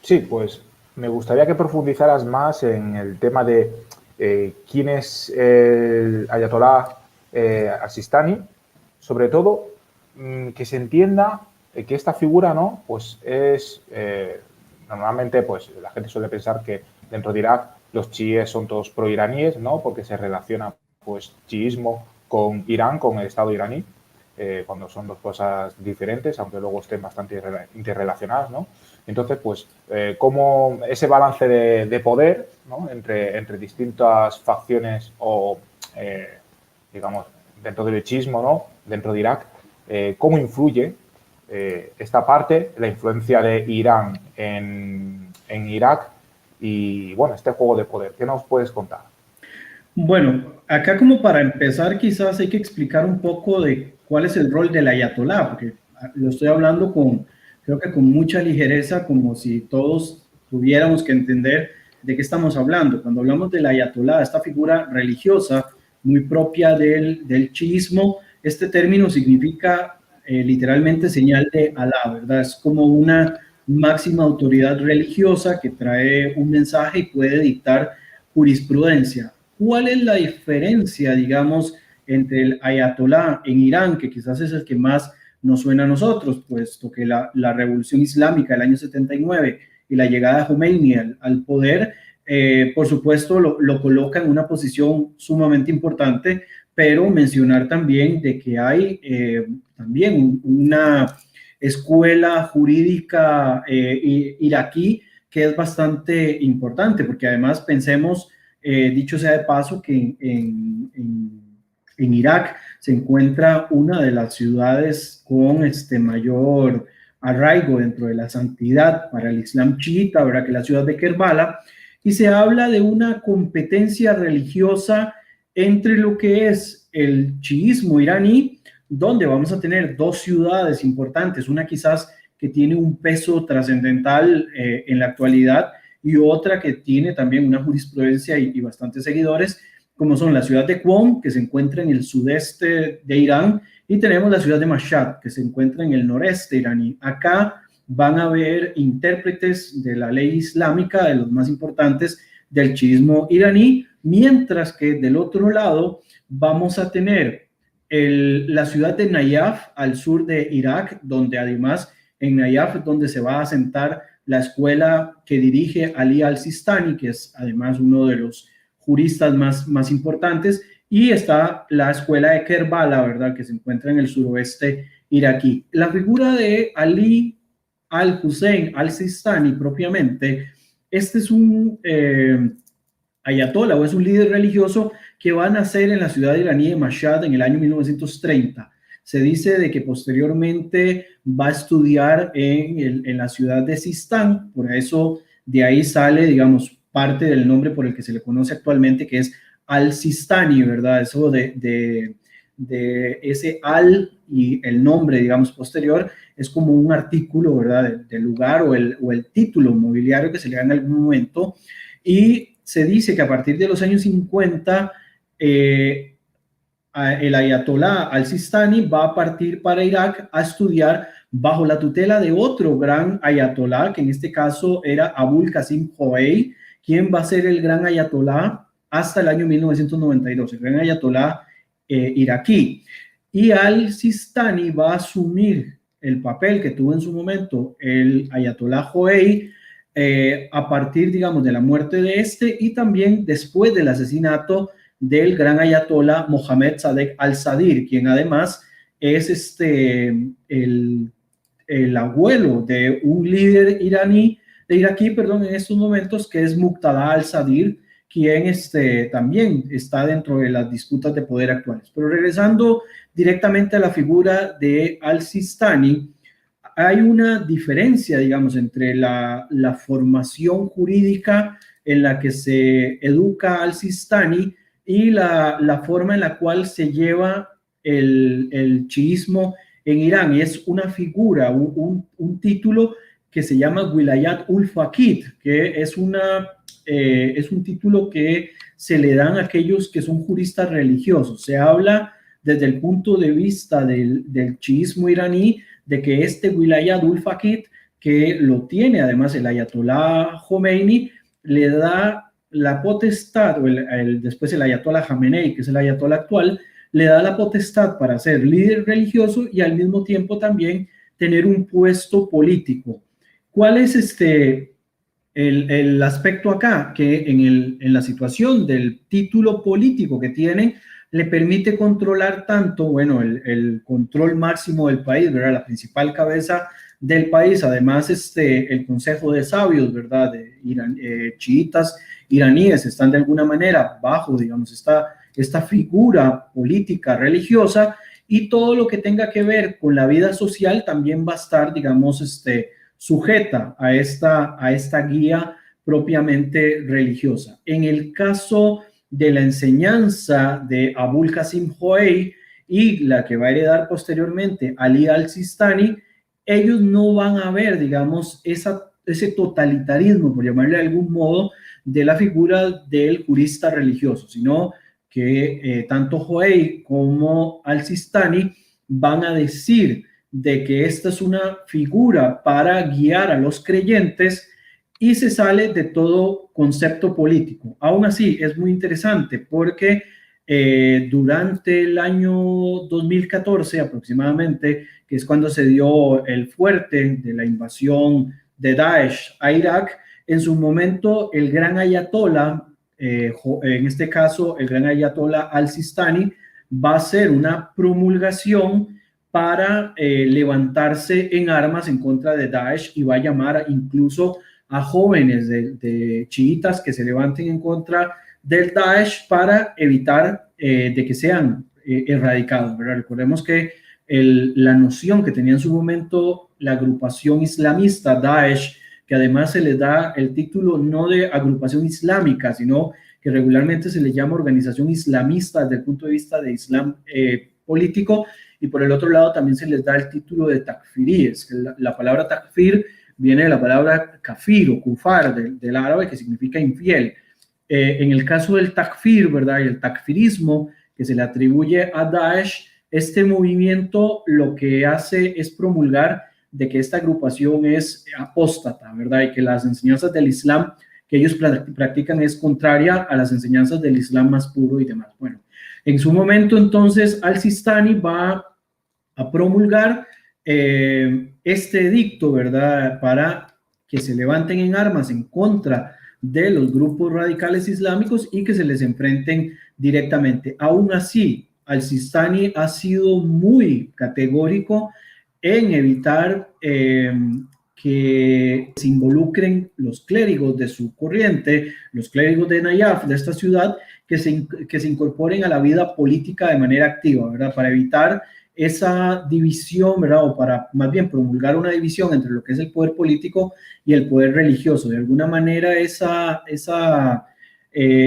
Sí, pues me gustaría que profundizaras más en el tema de quién es el Ayatolá al-Sistani, sobre todo que se entienda que esta figura, ¿no? Pues es normalmente, pues la gente suele pensar que dentro de Irak los chiíes son todos pro-iraníes, ¿no? Porque se relaciona, pues, chiismo con Irán, con el Estado iraní, cuando son dos cosas diferentes, aunque luego estén bastante interrelacionadas, ¿no? Entonces, pues, cómo ese balance de poder, ¿no? entre distintas facciones o, digamos, dentro del chiismo, ¿no? Dentro de Irak, cómo influye esta parte, la influencia de Irán en Irak y, bueno, este juego de poder. ¿Qué nos puedes contar? Bueno, acá como para empezar quizás hay que explicar un poco de cuál es el rol del ayatolá, porque lo estoy hablando creo que con mucha ligereza, como si todos tuviéramos que entender de qué estamos hablando. Cuando hablamos del ayatolá, esta figura religiosa muy propia del chiismo, este término significa literalmente señal de Alá, ¿verdad? Es como una máxima autoridad religiosa que trae un mensaje y puede dictar jurisprudencia. ¿Cuál es la diferencia, digamos, entre el ayatolá en Irán, que quizás es el que más nos suena a nosotros, puesto que la revolución islámica del año 79 y la llegada de Khomeini al poder, por supuesto, lo coloca en una posición sumamente importante, pero mencionar también de que hay también una escuela jurídica iraquí que es bastante importante, porque además pensemos, dicho sea de paso, que en Irak se encuentra una de las ciudades con mayor arraigo dentro de la santidad para el Islam chiita, ¿verdad? Que es la ciudad de Kerbala, y se habla de una competencia religiosa entre lo que es el chiismo iraní, donde vamos a tener dos ciudades importantes, una quizás que tiene un peso trascendental en la actualidad y otra que tiene también una jurisprudencia y bastantes seguidores, como son la ciudad de Qom, que se encuentra en el sudeste de Irán, y tenemos la ciudad de Mashhad, que se encuentra en el noreste iraní. Acá van a haber intérpretes de la ley islámica, de los más importantes del chiismo iraní, mientras que del otro lado vamos a tener la ciudad de Nayaf, al sur de Irak, donde además en Nayaf es donde se va a asentar la escuela que dirige Ali al-Sistani, que es además uno de los juristas más importantes, y está la escuela de Kerbala, ¿verdad?, que se encuentra en el suroeste iraquí. La figura de Ali al-Hussein al-Sistani propiamente, este es un ayatollah o es un líder religioso que va a nacer en la ciudad iraní de Mashhad en el año 1930. Se dice de que posteriormente va a estudiar en la ciudad de Sistán, por eso de ahí sale, digamos, parte del nombre por el que se le conoce actualmente, que es al-Sistani, ¿verdad? Eso de ese al y el nombre, digamos, posterior, es como un artículo, ¿verdad?, del lugar o el título mobiliario que se le da en algún momento. Y se dice que a partir de los años 50, el ayatolá al-Sistani va a partir para Irak a estudiar bajo la tutela de otro gran ayatolá, que en este caso era Abul Qasim Khomeini, quien va a ser el gran ayatolá hasta el año 1992, el gran ayatolá iraquí. Y al-Sistani va a asumir el papel que tuvo en su momento el ayatolá Khomeini a partir, digamos, de la muerte de este y también después del asesinato del gran ayatolá Mohammad Sadegh al-Sadr, quien además es el abuelo de un líder iraquí, en estos momentos, que es Muqtada al-Sadr, quien también está dentro de las disputas de poder actuales. Pero regresando directamente a la figura de al-Sistani, hay una diferencia, digamos, entre la formación jurídica en la que se educa al-Sistani y la forma en la cual se lleva el chiismo en Irán. Y es una figura, un título que se llama Wilayat ul Faqih, que es un título que se le dan a aquellos que son juristas religiosos. Se habla desde el punto de vista del chiismo iraní de que este Wilayat ul Faqih, que lo tiene además el Ayatollah Khomeini, le da la potestad, o después el Ayatollah Khamenei, que es el Ayatollah actual, le da la potestad para ser líder religioso y al mismo tiempo también tener un puesto político. ¿Cuál es el aspecto acá? Que en la situación del título político que tienen, le permite controlar tanto, bueno, el control máximo del país, ¿verdad? La principal cabeza del país, además el Consejo de Sabios, ¿verdad? Chiitas iraníes están de alguna manera bajo, digamos, esta figura política religiosa, y todo lo que tenga que ver con la vida social también va a estar, digamos, sujeta a esta guía propiamente religiosa. En el caso de la enseñanza de Abul Qasim Joei y la que va a heredar posteriormente Ali al-Sistani, ellos no van a ver, digamos, ese totalitarismo, por llamarle de algún modo, de la figura del jurista religioso, sino que tanto Joei como al-Sistani van a decir de que esta es una figura para guiar a los creyentes y se sale de todo concepto político. Aún así, es muy interesante porque durante el año 2014 aproximadamente, que es cuando se dio el fuerte de la invasión de Daesh a Irak, en su momento el gran ayatollah, en este caso el gran ayatollah al-Sistani, va a hacer una promulgación para levantarse en armas en contra de Daesh, y va a llamar incluso a jóvenes de chiitas que se levanten en contra del Daesh para evitar de que sean erradicados, ¿verdad? Recordemos que la noción que tenía en su momento la agrupación islamista Daesh, que además se le da el título no de agrupación islámica, sino que regularmente se le llama organización islamista desde el punto de vista de islam político, y por el otro lado también se les da el título de takfiríes. La palabra takfir viene de la palabra kafir o kufar del árabe, que significa infiel. En el caso del takfir, ¿verdad? Y el takfirismo que se le atribuye a Daesh, este movimiento lo que hace es promulgar de que esta agrupación es apóstata, ¿verdad? Y que las enseñanzas del Islam que ellos practican es contraria a las enseñanzas del Islam más puro y demás. Bueno, en su momento entonces al-Sistani va a promulgar este edicto, ¿verdad? Para que se levanten en armas en contra de los grupos radicales islámicos y que se les enfrenten directamente. Aún así, al-Sistani ha sido muy categórico en evitar que se involucren los clérigos de su corriente, los clérigos de Nayaf, de esta ciudad, que se incorporen a la vida política de manera activa, ¿verdad? Para evitar esa división, ¿verdad? O para más bien promulgar una división entre lo que es el poder político y el poder religioso. De alguna manera esa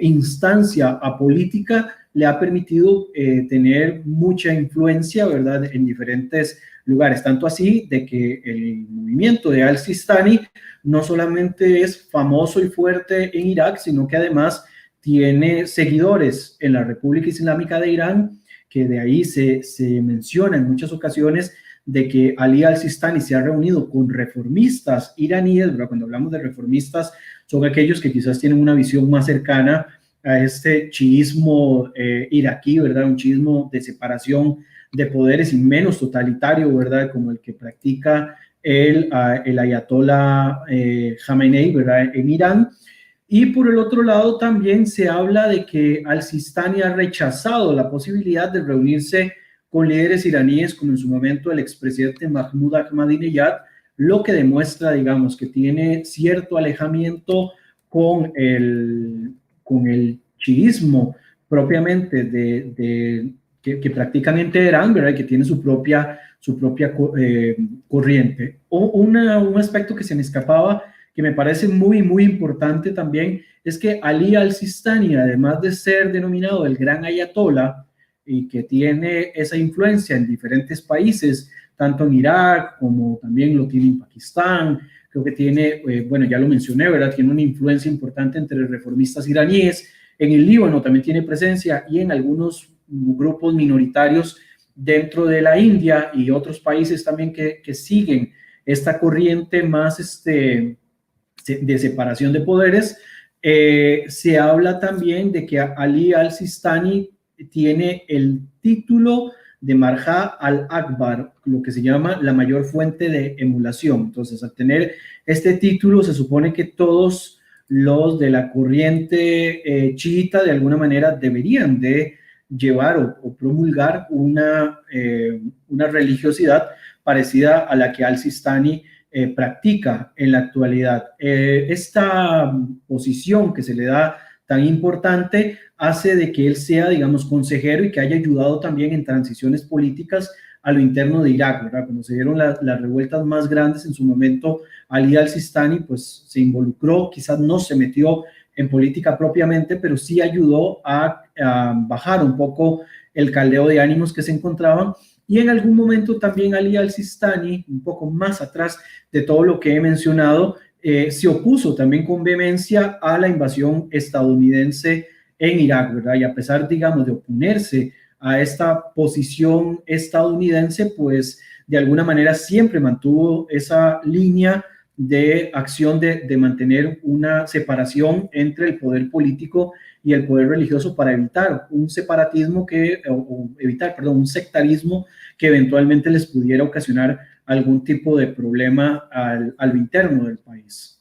instancia apolítica le ha permitido tener mucha influencia, ¿verdad? En diferentes lugares, tanto así de que el movimiento de al-Sistani no solamente es famoso y fuerte en Irak, sino que además tiene seguidores en la República Islámica de Irán, que de ahí se menciona en muchas ocasiones de que Ali al-Sistani se ha reunido con reformistas iraníes, ¿verdad? Cuando hablamos de reformistas, son aquellos que quizás tienen una visión más cercana a este chiismo iraquí, ¿verdad? Un chiismo de separación de poderes y menos totalitario, ¿verdad? Como el que practica el ayatollah Khamenei, ¿verdad? En Irán. Y por el otro lado también se habla de que al-Sistani ha rechazado la posibilidad de reunirse con líderes iraníes, como en su momento el expresidente Mahmoud Ahmadinejad, lo que demuestra, digamos, que tiene cierto alejamiento con el chiismo propiamente que practican en Teherán, ¿verdad? Que tiene su propia corriente. Un aspecto que se me escapaba, que me parece muy, muy importante también, es que Ali al-Sistani, además de ser denominado el gran ayatollah y que tiene esa influencia en diferentes países, tanto en Irak como también lo tiene en Pakistán, creo que tiene, bueno, ya lo mencioné, ¿verdad? Tiene una influencia importante entre reformistas iraníes. En el Líbano también tiene presencia y en algunos grupos minoritarios dentro de la India y otros países también que siguen esta corriente más de separación de poderes. Se habla también de que Ali al-Sistani tiene el título de Marja al-Akbar, lo que se llama la mayor fuente de emulación. Entonces, al tener este título, se supone que todos los de la corriente chiita, de alguna manera, deberían de llevar o promulgar una religiosidad parecida a la que al-Sistani practica en la actualidad. Esta posición que se le da tan importante hace de que él sea, digamos, consejero y que haya ayudado también en transiciones políticas a lo interno de Irak, ¿verdad? Cuando se dieron las revueltas más grandes en su momento, Ali al-Sistani pues se involucró, quizás no se metió en política propiamente, pero sí ayudó a bajar un poco el caldeo de ánimos que se encontraban. Y en algún momento también Ali al-Sistani, un poco más atrás de todo lo que he mencionado, se opuso también con vehemencia a la invasión estadounidense en Irak, ¿verdad? Y a pesar, digamos, de oponerse a esta posición estadounidense, pues de alguna manera siempre mantuvo esa línea de acción de mantener una separación entre el poder político y el poder religioso para evitar un separatismo un sectarismo que eventualmente les pudiera ocasionar algún tipo de problema al interno del país.